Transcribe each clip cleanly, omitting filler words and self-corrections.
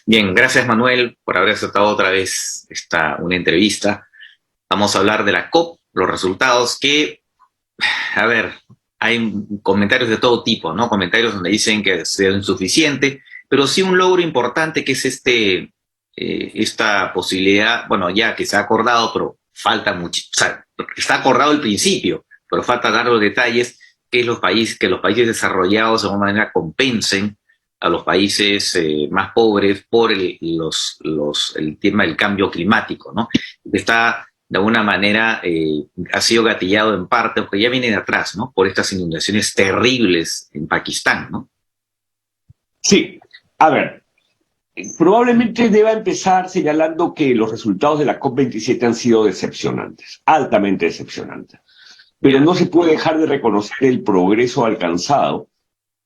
Bien, gracias Manuel por haber aceptado otra vez una entrevista. Vamos a hablar de la COP, los resultados que, a ver, hay comentarios de todo tipo, ¿no? Comentarios donde dicen que es insuficiente, pero sí un logro importante que es esta posibilidad, bueno, ya que se ha acordado, pero falta mucho, o sea, está acordado el principio, pero falta dar los detalles que los países desarrollados de alguna manera compensen a los países más pobres por el tema del cambio climático, ¿no? Está de alguna manera ha sido gatillado en parte, porque ya viene de atrás, ¿no? Por estas inundaciones terribles en Pakistán, ¿no? Sí, a ver, probablemente deba empezar señalando que los resultados de la COP27 han sido decepcionantes, altamente decepcionantes, pero Ya. no se puede dejar de reconocer el progreso alcanzado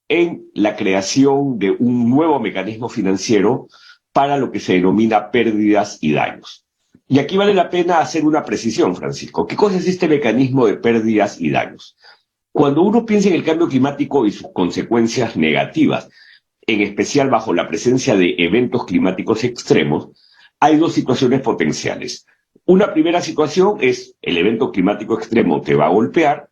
en la creación de un nuevo mecanismo financiero para lo que se denomina pérdidas y daños. Y aquí vale la pena hacer una precisión, Francisco. ¿Qué cosa es este mecanismo de pérdidas y daños? Cuando uno piensa en el cambio climático y sus consecuencias negativas, en especial bajo la presencia de eventos climáticos extremos, hay dos situaciones potenciales. Una primera situación es el evento climático extremo te va a golpear,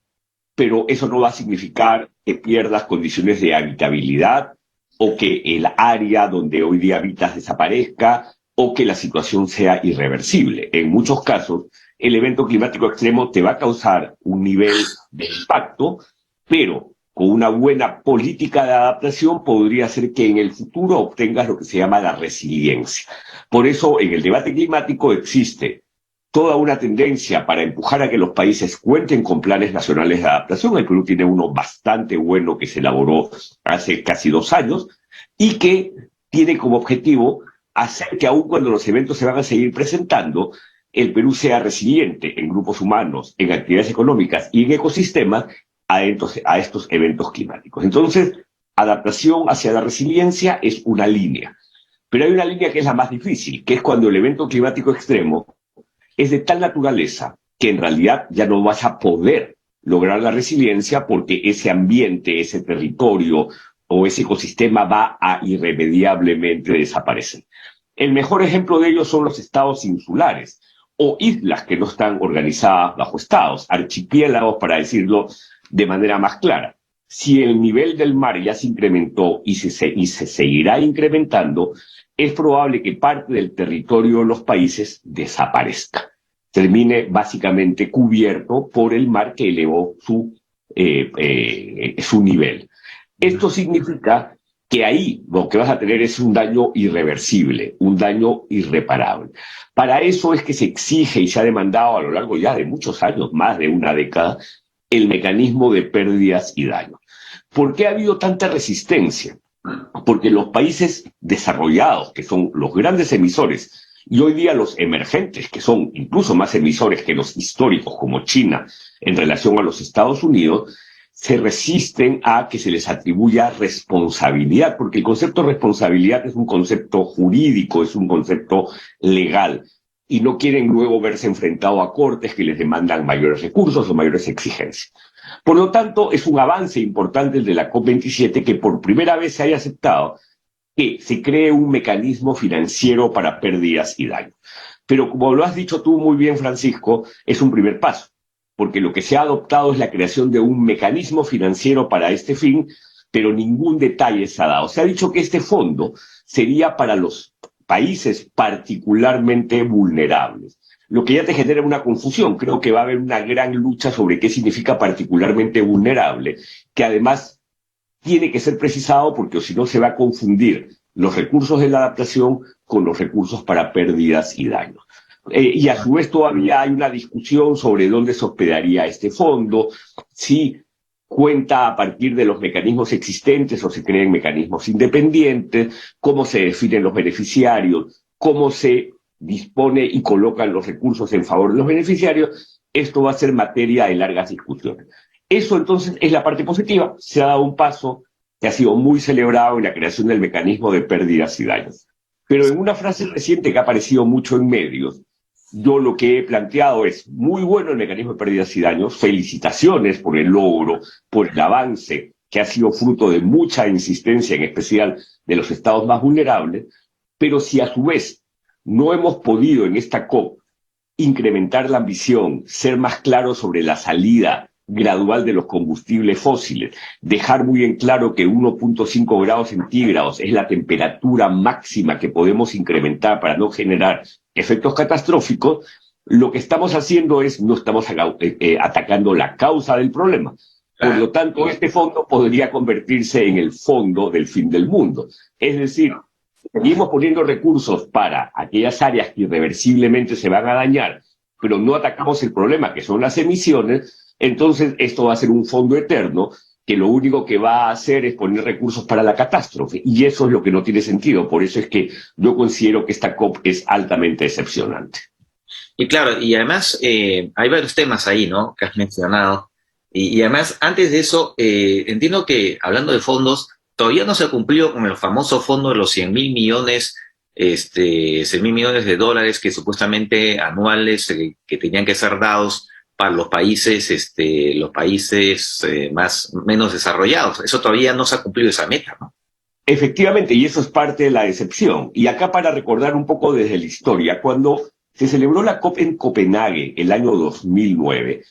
pero eso no va a significar que pierdas condiciones de habitabilidad o que el área donde hoy día habitas desaparezca o que la situación sea irreversible. En muchos casos, el evento climático extremo te va a causar un nivel de impacto, pero con una buena política de adaptación podría ser que en el futuro obtengas lo que se llama la resiliencia. Por eso, en el debate climático existe toda una tendencia para empujar a que los países cuenten con planes nacionales de adaptación. El Perú tiene uno bastante bueno que se elaboró hace casi 2 años y que tiene como objetivo hacer que aun cuando los eventos se van a seguir presentando, el Perú sea resiliente en grupos humanos, en actividades económicas y en ecosistemas a estos eventos climáticos. Entonces, adaptación hacia la resiliencia es una línea. Pero hay una línea que es la más difícil, que es cuando el evento climático extremo es de tal naturaleza que en realidad ya no vas a poder lograr la resiliencia porque ese ambiente, ese territorio o ese ecosistema va a irremediablemente desaparecer. El mejor ejemplo de ello son los estados insulares o islas que no están organizadas bajo estados, archipiélagos para decirlo de manera más clara. Si el nivel del mar ya se incrementó y se seguirá incrementando, es probable que parte del territorio de los países desaparezca, termine básicamente cubierto por el mar que elevó su nivel. Esto significa que ahí lo que vas a tener es un daño irreversible, un daño irreparable. Para eso es que se exige y se ha demandado a lo largo ya de muchos años, más de una década, el mecanismo de pérdidas y daños. ¿Por qué ha habido tanta resistencia? Porque los países desarrollados, que son los grandes emisores, y hoy día los emergentes, que son incluso más emisores que los históricos, como China, en relación a los Estados Unidos, se resisten a que se les atribuya responsabilidad, porque el concepto de responsabilidad es un concepto jurídico, es un concepto legal, y no quieren luego verse enfrentados a cortes que les demandan mayores recursos o mayores exigencias. Por lo tanto, es un avance importante el de la COP27 que por primera vez se haya aceptado que se cree un mecanismo financiero para pérdidas y daños. Pero como lo has dicho tú muy bien, Francisco, es un primer paso, porque lo que se ha adoptado es la creación de un mecanismo financiero para este fin, pero ningún detalle se ha dado. Se ha dicho que este fondo sería para los países particularmente vulnerables, lo que ya te genera una confusión. Creo que va a haber una gran lucha sobre qué significa particularmente vulnerable, que además tiene que ser precisado porque si no se va a confundir los recursos de la adaptación con los recursos para pérdidas y daños. Y a su vez todavía hay una discusión sobre dónde se hospedaría este fondo, si cuenta a partir de los mecanismos existentes o se crean mecanismos independientes, cómo se definen los beneficiarios, cómo se dispone y colocan los recursos en favor de los beneficiarios. Esto va a ser materia de largas discusiones. Eso entonces es la parte positiva. Se ha dado un paso que ha sido muy celebrado en la creación del mecanismo de pérdidas y daños. Pero en una frase reciente que ha aparecido mucho en medios, yo lo que he planteado es muy bueno el mecanismo de pérdidas y daños, felicitaciones por el logro, por el avance que ha sido fruto de mucha insistencia, en especial de los estados más vulnerables, Pero si a su vez no hemos podido en esta COP incrementar la ambición, ser más claros sobre la salida gradual de los combustibles fósiles, dejar muy en claro que 1.5 grados centígrados es la temperatura máxima que podemos incrementar para no generar efectos catastróficos, lo que estamos haciendo es, no estamos atacando la causa del problema. Por lo tanto, este fondo podría convertirse en el fondo del fin del mundo. Es decir, seguimos poniendo recursos para aquellas áreas que irreversiblemente se van a dañar, pero no atacamos el problema, que son las emisiones. Entonces esto va a ser un fondo eterno que lo único que va a hacer es poner recursos para la catástrofe. Y eso es lo que no tiene sentido. Por eso es que yo considero que esta COP es altamente decepcionante. Y claro, y además hay varios temas ahí, ¿no?, que has mencionado. Y además, antes de eso, entiendo que, hablando de fondos, todavía no se ha cumplido con el famoso fondo de los 100.000 millones, 100.000 millones de dólares que supuestamente anuales que tenían que ser dados para los países, menos desarrollados. Eso todavía no se ha cumplido esa meta, ¿no? Efectivamente, y eso es parte de la decepción. Y acá para recordar un poco desde la historia, cuando se celebró la COP en Copenhague el año 2009,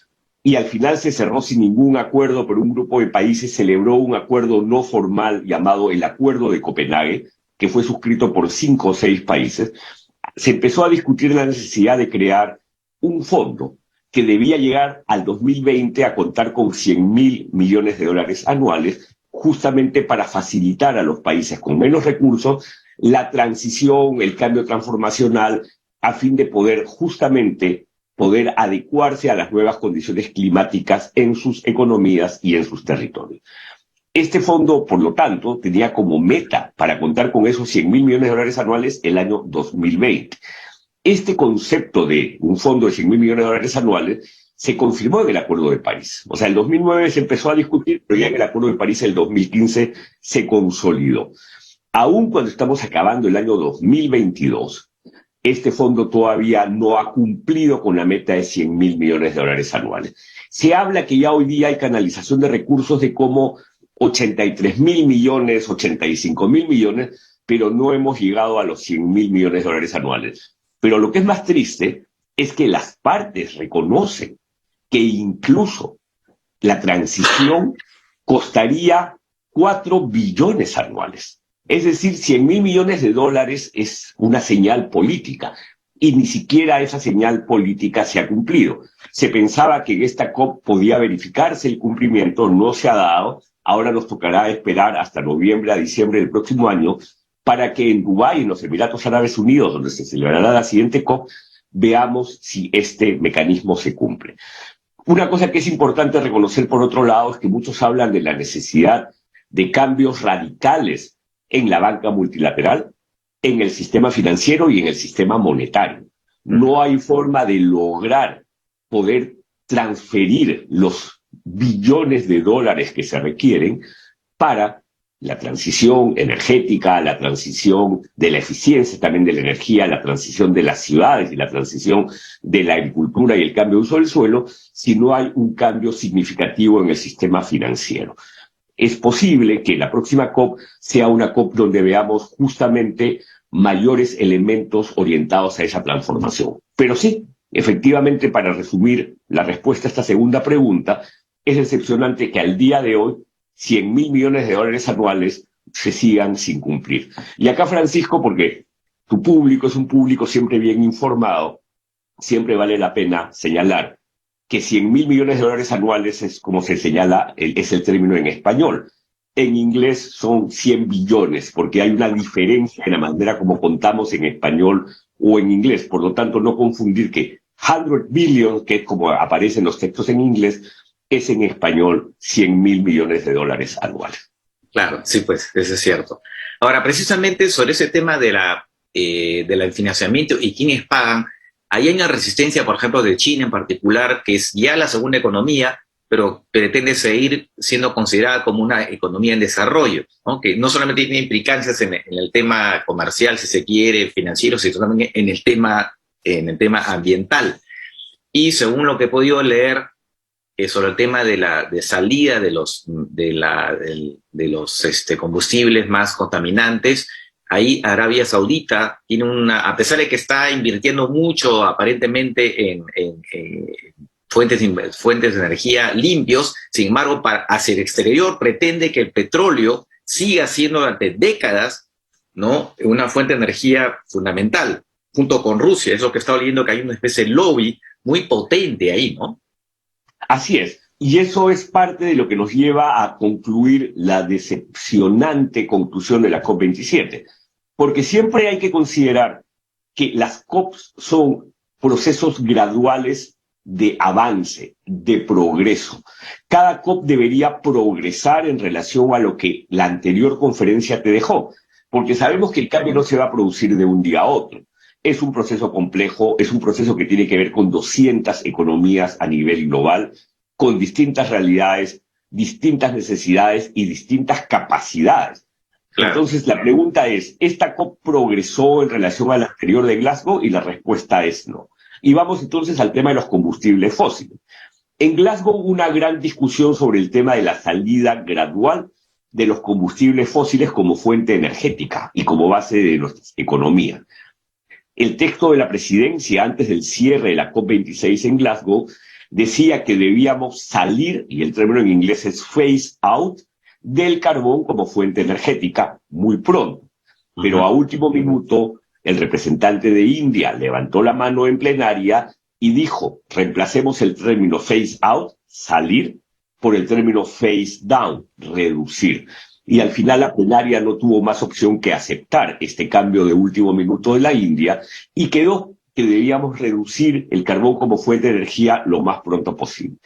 y al final se cerró sin ningún acuerdo, pero un grupo de países celebró un acuerdo no formal llamado el Acuerdo de Copenhague, que fue suscrito por 5 o 6 países. Se empezó a discutir la necesidad de crear un fondo que debía llegar al 2020 a contar con 100.000 millones de dólares anuales, justamente para facilitar a los países con menos recursos la transición, el cambio transformacional, a fin de poder justamente poder adecuarse a las nuevas condiciones climáticas en sus economías y en sus territorios. Este fondo, por lo tanto, tenía como meta para contar con esos 100.000 millones de dólares anuales el año 2020. Este concepto de un fondo de 100.000 millones de dólares anuales se confirmó en el Acuerdo de París. O sea, en 2009 se empezó a discutir, pero ya en el Acuerdo de París en 2015 se consolidó. Aún cuando estamos acabando el año 2022, este fondo todavía no ha cumplido con la meta de 100.000 millones de dólares anuales. Se habla que ya hoy día hay canalización de recursos de como 83.000 millones, 85.000 millones, pero no hemos llegado a los 100.000 millones de dólares anuales. Pero lo que es más triste es que las partes reconocen que incluso la transición costaría 4 billones anuales. Es decir, 100.000 millones de dólares es una señal política y ni siquiera esa señal política se ha cumplido. Se pensaba que en esta COP podía verificarse el cumplimiento, no se ha dado. Ahora nos tocará esperar hasta noviembre a diciembre del próximo año para que en Dubái, en los Emiratos Árabes Unidos, donde se celebrará la siguiente COP, veamos si este mecanismo se cumple. Una cosa que es importante reconocer, por otro lado, es que muchos hablan de la necesidad de cambios radicales en la banca multilateral, en el sistema financiero y en el sistema monetario. No hay forma de lograr poder transferir los billones de dólares que se requieren para la transición energética, la transición de la eficiencia también de la energía, la transición de las ciudades y la transición de la agricultura y el cambio de uso del suelo, si no hay un cambio significativo en el sistema financiero. Es posible que la próxima COP sea una COP donde veamos justamente mayores elementos orientados a esa transformación. Pero sí, efectivamente, para resumir la respuesta a esta segunda pregunta, es decepcionante que al día de hoy 100.000 millones de dólares anuales se sigan sin cumplir. Y acá, Francisco, porque tu público es un público siempre bien informado, siempre vale la pena señalar que 100.000 millones de dólares anuales es como se señala, es el término en español. En inglés son 100 billones, porque hay una diferencia en la manera como contamos en español o en inglés. Por lo tanto, no confundir que 100 billion, que es como aparece en los textos en inglés, es en español 100.000 millones de dólares anuales. Claro, sí, pues, eso es cierto. Ahora, precisamente sobre ese tema del financiamiento y quiénes pagan, ahí hay una resistencia, por ejemplo, de China en particular, que es ya la segunda economía, pero pretende seguir siendo considerada como una economía en desarrollo, ¿no? Que no solamente tiene implicancias en el tema comercial, si se quiere, financiero, sino también en el tema ambiental. Y según lo que he podido leer sobre el tema de salida de los combustibles más contaminantes, ahí Arabia Saudita tiene a pesar de que está invirtiendo mucho aparentemente en fuentes de energía limpios, sin embargo, hacia el exterior pretende que el petróleo siga siendo durante décadas, ¿no?, una fuente de energía fundamental, junto con Rusia. Es lo que he estado leyendo, que hay una especie de lobby muy potente ahí, ¿no? Así es. Y eso es parte de lo que nos lleva a concluir la decepcionante conclusión de la COP27. Porque siempre hay que considerar que las COPs son procesos graduales de avance, de progreso. Cada COP debería progresar en relación a lo que la anterior conferencia te dejó, porque sabemos que el cambio no se va a producir de un día a otro. Es un proceso complejo, es un proceso que tiene que ver con 200 economías a nivel global, con distintas realidades, distintas necesidades y distintas capacidades. Claro. Entonces, la pregunta es, ¿esta COP progresó en relación a la anterior de Glasgow? Y la respuesta es no. Y vamos entonces al tema de los combustibles fósiles. En Glasgow hubo una gran discusión sobre el tema de la salida gradual de los combustibles fósiles como fuente energética y como base de nuestra economía. El texto de la presidencia antes del cierre de la COP26 en Glasgow decía que debíamos salir, y el término en inglés es phase out, del carbón como fuente energética muy pronto. Pero a último minuto, el representante de India levantó la mano en plenaria y dijo, reemplacemos el término phase out, salir, por el término phase down, reducir. Y al final la plenaria no tuvo más opción que aceptar este cambio de último minuto de la India y quedó que debíamos reducir el carbón como fuente de energía lo más pronto posible.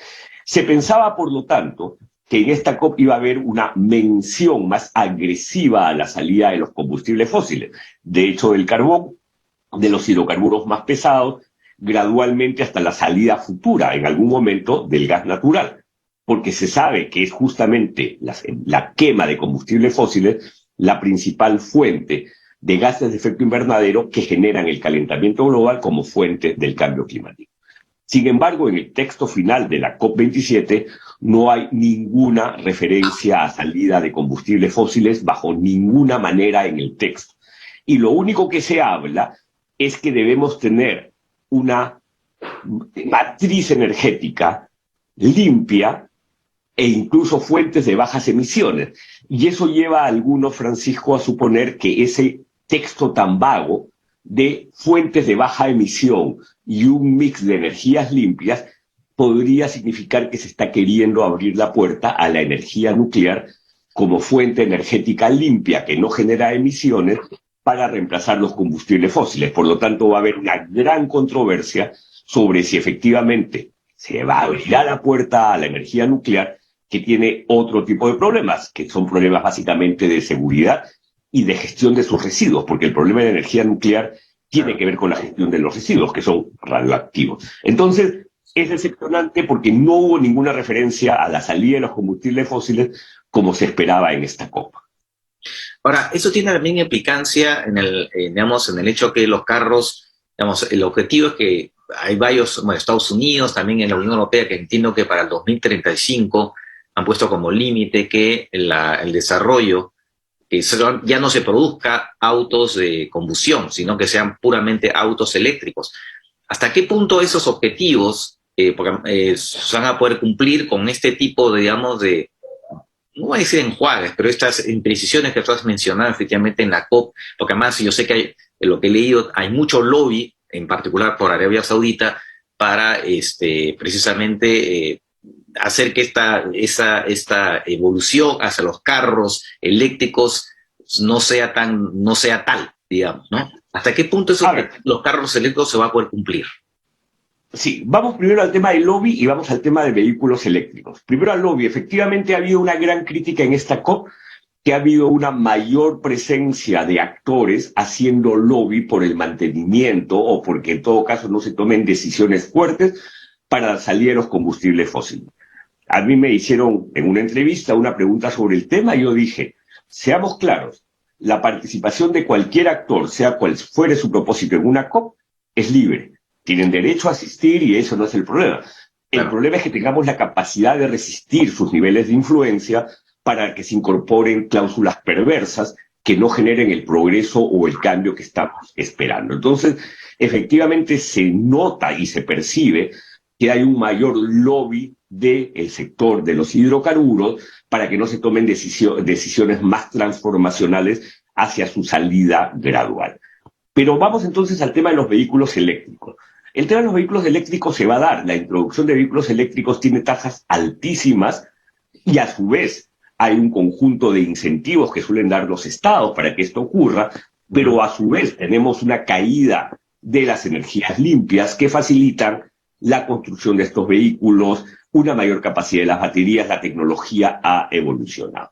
Se pensaba, por lo tanto, que en esta COP iba a haber una mención más agresiva a la salida de los combustibles fósiles. De hecho, del carbón, de los hidrocarburos más pesados, gradualmente hasta la salida futura, en algún momento, del gas natural. Porque se sabe que es justamente la quema de combustibles fósiles la principal fuente de gases de efecto invernadero que generan el calentamiento global como fuente del cambio climático. Sin embargo, en el texto final de la COP27 no hay ninguna referencia a salida de combustibles fósiles bajo ninguna manera en el texto. Y lo único que se habla es que debemos tener una matriz energética limpia e incluso fuentes de bajas emisiones. Y eso lleva a algunos, Francisco, a suponer que ese texto tan vago de fuentes de baja emisión y un mix de energías limpias podría significar que se está queriendo abrir la puerta a la energía nuclear como fuente energética limpia que no genera emisiones para reemplazar los combustibles fósiles. Por lo tanto, va a haber una gran controversia sobre si efectivamente se va a abrir la puerta a la energía nuclear, que tiene otro tipo de problemas, que son problemas básicamente de seguridad y de gestión de sus residuos, porque el problema de la energía nuclear tiene que ver con la gestión de los residuos, que son radioactivos. Entonces, es decepcionante porque no hubo ninguna referencia a la salida de los combustibles fósiles como se esperaba en esta COP. Ahora, eso tiene también implicancia en el hecho que los carros, digamos, el objetivo es que hay varios, bueno, Estados Unidos, también en la Unión Europea, que entiendo que para el 2035 han puesto como límite que el desarrollo ya no se produzca autos de combustión, sino que sean puramente autos eléctricos. ¿Hasta qué punto esos objetivos se van a poder cumplir con este tipo de, digamos, no voy a decir enjuagues, pero estas imprecisiones que tú has mencionado efectivamente en la COP? Porque además yo sé que hay, lo que he leído, hay mucho lobby, en particular por Arabia Saudita, para precisamente hacer que esta evolución hacia los carros eléctricos no sea tal, digamos, ¿no? ¿Hasta qué punto los carros eléctricos se va a poder cumplir? Sí, vamos primero al tema del lobby y vamos al tema de vehículos eléctricos. Primero al lobby. Efectivamente ha habido una gran crítica en esta COP, que ha habido una mayor presencia de actores haciendo lobby por el mantenimiento o porque en todo caso no se tomen decisiones fuertes para salir de los combustibles fósiles. A mí me hicieron en una entrevista una pregunta sobre el tema y yo dije, seamos claros, la participación de cualquier actor, sea cual fuere su propósito en una COP, es libre. Tienen derecho a asistir y eso no es el problema. El problema es que tengamos la capacidad de resistir sus niveles de influencia para que se incorporen cláusulas perversas que no generen el progreso o el cambio que estamos esperando. Entonces, efectivamente se nota y se percibe que hay un mayor lobby del sector de los hidrocarburos para que no se tomen decisiones más transformacionales hacia su salida gradual. Pero vamos entonces al tema de los vehículos eléctricos. El tema de los vehículos eléctricos se va a dar. La introducción de vehículos eléctricos tiene tasas altísimas y a su vez hay un conjunto de incentivos que suelen dar los estados para que esto ocurra, pero a su vez tenemos una caída de las energías limpias que facilitan la construcción de estos vehículos, una mayor capacidad de las baterías, la tecnología ha evolucionado.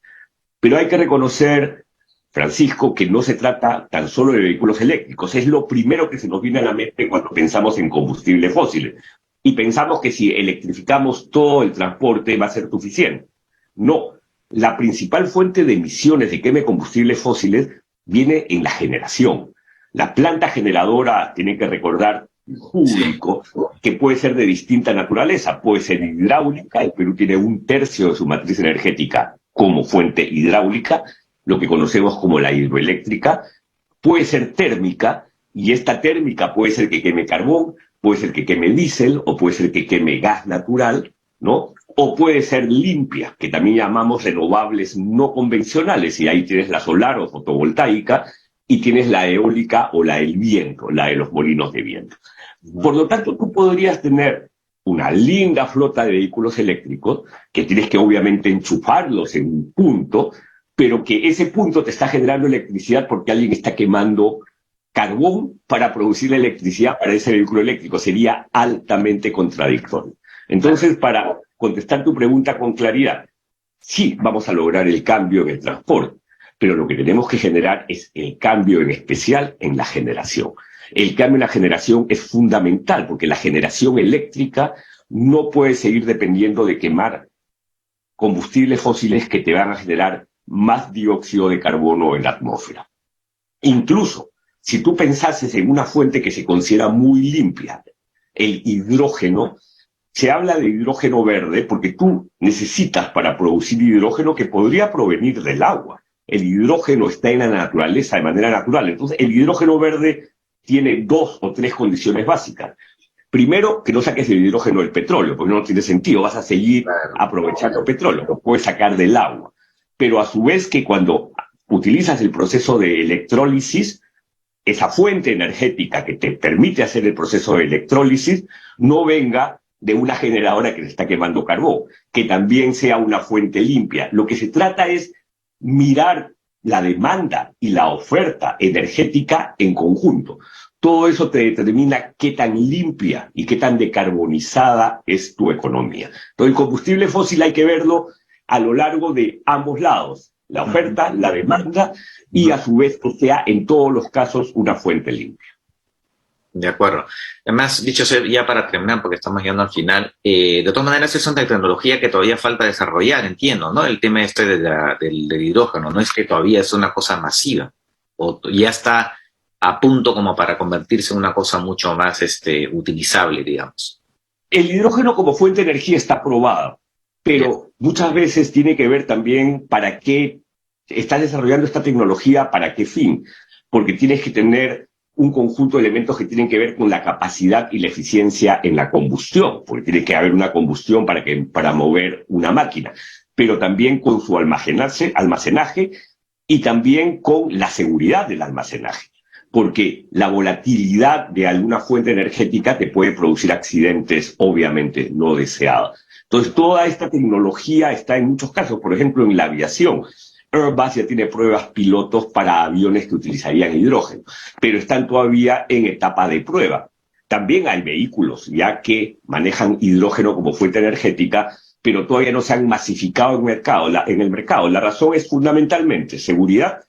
Pero hay que reconocer, Francisco, que no se trata tan solo de vehículos eléctricos. Es lo primero que se nos viene a la mente cuando pensamos en combustibles fósiles. Y pensamos que si electrificamos todo el transporte va a ser suficiente. No. La principal fuente de emisiones de quema de combustibles fósiles viene en la generación. La planta generadora, tiene que recordar público, que puede ser de distinta naturaleza. Puede ser hidráulica, el Perú tiene 1/3 de su matriz energética como fuente hidráulica, lo que conocemos como la hidroeléctrica. Puede ser térmica, y esta térmica puede ser que queme carbón, puede ser que queme diésel, o puede ser que queme gas natural, ¿no? O puede ser limpia, que también llamamos renovables no convencionales, y ahí tienes la solar o fotovoltaica, y tienes la eólica o la del viento, la de los molinos de viento. Por lo tanto, tú podrías tener una linda flota de vehículos eléctricos, que tienes que obviamente enchufarlos en un punto, pero que ese punto te está generando electricidad porque alguien está quemando carbón para producir la electricidad para ese vehículo eléctrico. Sería altamente contradictorio. Entonces, para contestar tu pregunta con claridad, sí vamos a lograr el cambio en el transporte, pero lo que tenemos que generar es el cambio en especial en la generación. El cambio en la generación es fundamental porque la generación eléctrica no puede seguir dependiendo de quemar combustibles fósiles que te van a generar más dióxido de carbono en la atmósfera. Incluso, si tú pensases en una fuente que se considera muy limpia, el hidrógeno, se habla de hidrógeno verde porque tú necesitas para producir hidrógeno que podría provenir del agua. El hidrógeno está en la naturaleza de manera natural. Entonces, el hidrógeno verde tiene 2 o 3 condiciones básicas. Primero, que no saques el hidrógeno del petróleo, porque no tiene sentido, vas a seguir aprovechando petróleo, lo puedes sacar del agua. Pero a su vez que cuando utilizas el proceso de electrólisis, esa fuente energética que te permite hacer el proceso de electrólisis no venga de una generadora que te está quemando carbón, que también sea una fuente limpia. Lo que se trata es mirar la demanda y la oferta energética en conjunto. Todo eso te determina qué tan limpia y qué tan decarbonizada es tu economía. Entonces, el combustible fósil hay que verlo a lo largo de ambos lados, la oferta, la demanda, y a su vez que sea en todos los casos una fuente limpia. De acuerdo. Además, dicho sea, ya para terminar, porque estamos llegando al final, de todas maneras es una tecnología que todavía falta desarrollar, entiendo, ¿no? El tema este del hidrógeno, no es que todavía es una cosa masiva, o ya está a punto como para convertirse en una cosa mucho más utilizable, digamos. El hidrógeno como fuente de energía está probado, pero muchas veces tiene que ver también para qué estás desarrollando esta tecnología, para qué fin, porque tienes que tener un conjunto de elementos que tienen que ver con la capacidad y la eficiencia en la combustión, porque tiene que haber una combustión para mover una máquina, pero también con su almacenaje y también con la seguridad del almacenaje, porque la volatilidad de alguna fuente energética te puede producir accidentes obviamente no deseados. Entonces, toda esta tecnología está en muchos casos, por ejemplo, en la aviación. Airbus ya tiene pruebas pilotos para aviones que utilizarían hidrógeno, pero están todavía en etapa de prueba. También hay vehículos ya que manejan hidrógeno como fuente energética, pero todavía no se han masificado en el mercado. La razón es fundamentalmente seguridad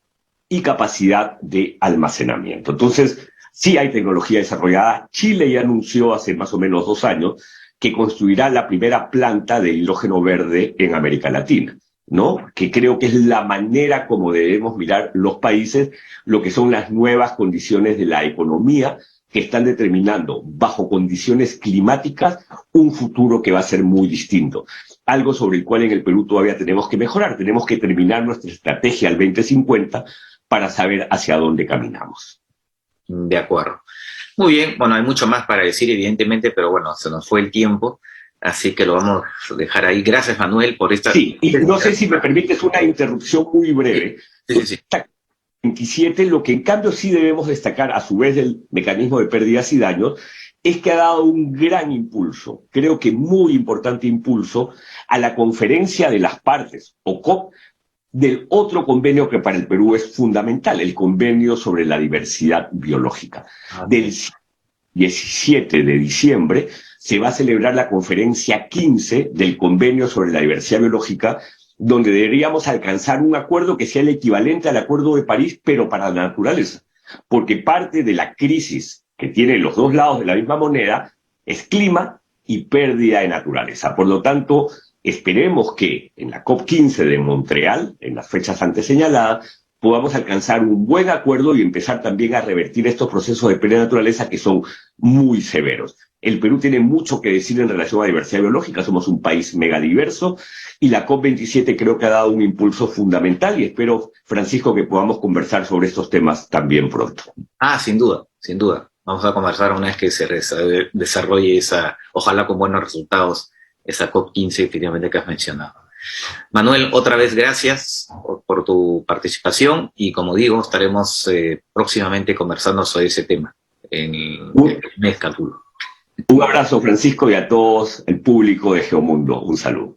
y capacidad de almacenamiento. Entonces, sí hay tecnología desarrollada. Chile ya anunció hace más o menos 2 años que construirá la primera planta de hidrógeno verde en América Latina, ¿no? Que creo que es la manera como debemos mirar los países, lo que son las nuevas condiciones de la economía que están determinando, bajo condiciones climáticas, un futuro que va a ser muy distinto. Algo sobre el cual en el Perú todavía tenemos que mejorar. Tenemos que terminar nuestra estrategia al 2050 para saber hacia dónde caminamos. De acuerdo. Muy bien, bueno, hay mucho más para decir, evidentemente, pero bueno, se nos fue el tiempo, así que lo vamos a dejar ahí. Gracias, Manuel, por esta... Sí, y no sé si me permites una interrupción muy breve. Sí. 27, lo que en cambio sí debemos destacar, a su vez del mecanismo de pérdidas y daños, es que ha dado un gran impulso, creo que muy importante impulso, a la conferencia de las partes, o COP, del otro convenio que para el Perú es fundamental, el convenio sobre la diversidad biológica. Del 17 de diciembre se va a celebrar la conferencia 15 del convenio sobre la diversidad biológica, donde deberíamos alcanzar un acuerdo que sea el equivalente al Acuerdo de París, pero para la naturaleza. Porque parte de la crisis que tienen los dos lados de la misma moneda es clima y pérdida de naturaleza. Por lo tanto, esperemos que en la COP15 de Montreal, en las fechas antes señaladas, podamos alcanzar un buen acuerdo y empezar también a revertir estos procesos de pérdida de naturaleza que son muy severos. El Perú tiene mucho que decir en relación a diversidad biológica, somos un país megadiverso y la COP27 creo que ha dado un impulso fundamental y espero, Francisco, que podamos conversar sobre estos temas también pronto. Sin duda, sin duda. Vamos a conversar una vez que se desarrolle esa, ojalá con buenos resultados, esa COP15 efectivamente que has mencionado. Manuel, otra vez gracias por tu participación y como digo, estaremos próximamente conversando sobre ese tema en el mes, calculo. Un abrazo, Francisco, y a todos el público de Geomundo. Un saludo.